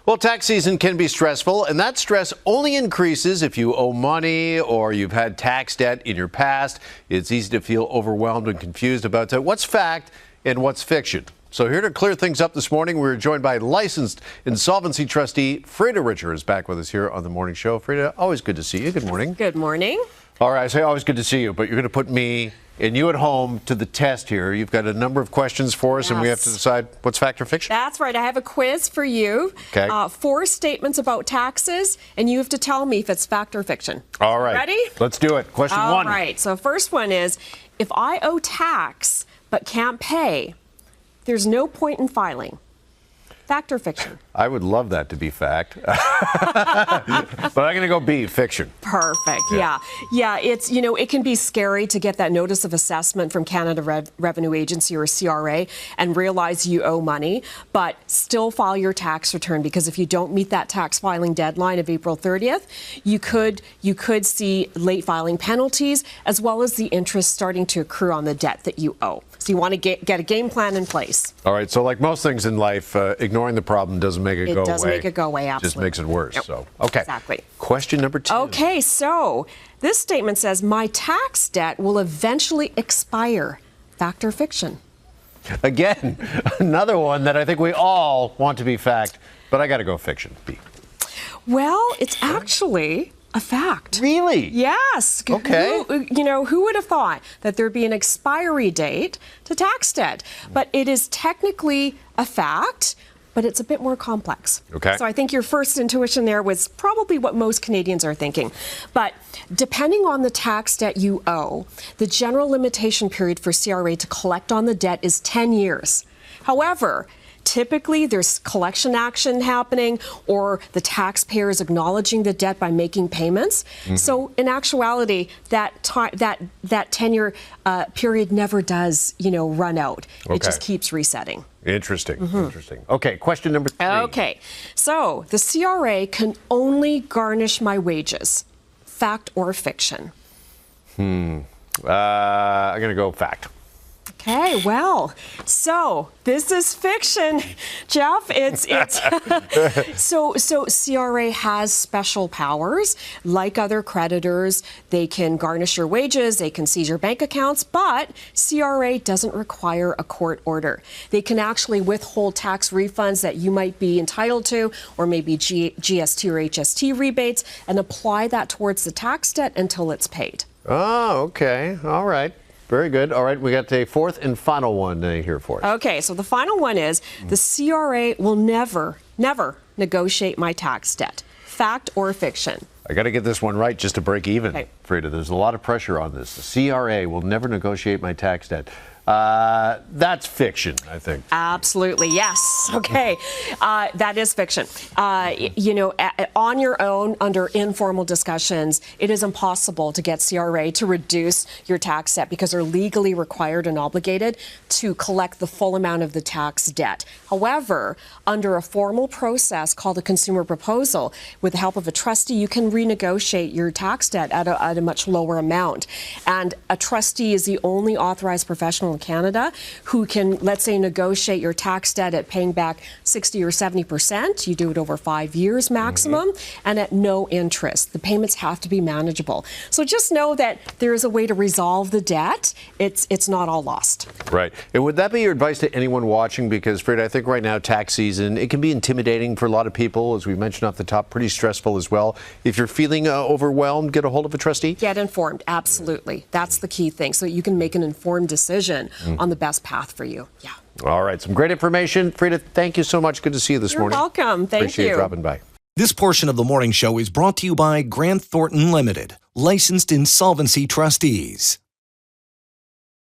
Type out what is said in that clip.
Well, tax season can be stressful, and that stress only increases if you owe money or you've had tax debt in your past. It's easy to feel overwhelmed and confused about what's fact and what's fiction. So here to clear things up this morning, we're joined by licensed insolvency trustee Freida Richer is back with us here on the morning show. Freida, always good to see you. Good morning. Good morning. All right, I say always good to see you, but you're going to put me and you at home to the test here. You've got a number of questions for us, and we have to decide what's fact or fiction. That's right. I have a quiz for you. Okay. 4 statements about taxes, and you have to tell me if it's fact or fiction. All right. Ready? Let's do it. Question 1. All right. So first one is, if I owe tax but can't pay, there's no point in filing. Fact or fiction? I would love that to be fact. But I'm going to go B, fiction. Perfect. Yeah. It's, it can be scary to get that notice of assessment from Canada Revenue Agency or CRA and realize you owe money, but still file your tax return, because if you don't meet that tax filing deadline of April 30th, you could see late filing penalties as well as the interest starting to accrue on the debt that you owe. So you want to get a game plan in place. All right. So like most things in life, ignoring the problem doesn't make it go away. It does make it go away, absolutely. Just makes it worse. Yep. So, okay. Exactly. Question number 2. Okay, so this statement says, my tax debt will eventually expire. Fact or fiction? Again, another one that I think we all want to be fact, but I got to go fiction. B. Well, it's actually a fact. Really? Yes. Okay. Who would have thought that there'd be an expiry date to tax debt? But it is technically a fact, but it's a bit more complex. Okay. So I think your first intuition there was probably what most Canadians are thinking. But depending on the tax debt you owe, the general limitation period for CRA to collect on the debt is 10 years. However, typically, there's collection action happening, or the taxpayer is acknowledging the debt by making payments. Mm-hmm. So, in actuality, that 10-year period never does, run out. Okay. It just keeps resetting. Interesting. Mm-hmm. Interesting. Okay, question number 3. Okay, so the CRA can only garnish my wages. Fact or fiction? I'm going to go fact. Okay, well, so this is fiction, Jeff. It's so CRA has special powers. Like other creditors, they can garnish your wages, they can seize your bank accounts, but CRA doesn't require a court order. They can actually withhold tax refunds that you might be entitled to, or maybe GST or HST rebates, and apply that towards the tax debt until it's paid. Oh, okay. All right. Very good. All right, we got a 4th and final one here for us. Okay, so the final one is, the CRA will never negotiate my tax debt. Fact or fiction? I got to get this one right just to break even, okay. Freida. There's a lot of pressure on this. The CRA will never negotiate my tax debt. That's fiction, I think. Absolutely, yes. Okay, that is fiction. On your own, under informal discussions, it is impossible to get CRA to reduce your tax debt because they're legally required and obligated to collect the full amount of the tax debt. However, under a formal process called a consumer proposal, with the help of a trustee, you can renegotiate your tax debt at a much lower amount. And a trustee is the only authorized professional in Canada who can, let's say, negotiate your tax debt at paying back 60 or 70%. You do it over 5 years maximum, and at no interest. The payments have to be manageable. So just know that there is a way to resolve the debt. It's not all lost. Right. And would that be your advice to anyone watching? Because, Freida, I think right now, tax season, it can be intimidating for a lot of people, as we mentioned off the top, pretty stressful as well. If you're feeling overwhelmed, get a hold of a trustee? Get informed, absolutely. That's the key thing, so you can make an informed decision on the best path for you. Yeah. All right, some great information. Freida, thank you so much. Good to see you this morning. You're welcome. Thank you. Appreciate you dropping by. This portion of the morning show is brought to you by Grant Thornton Limited, licensed insolvency trustees.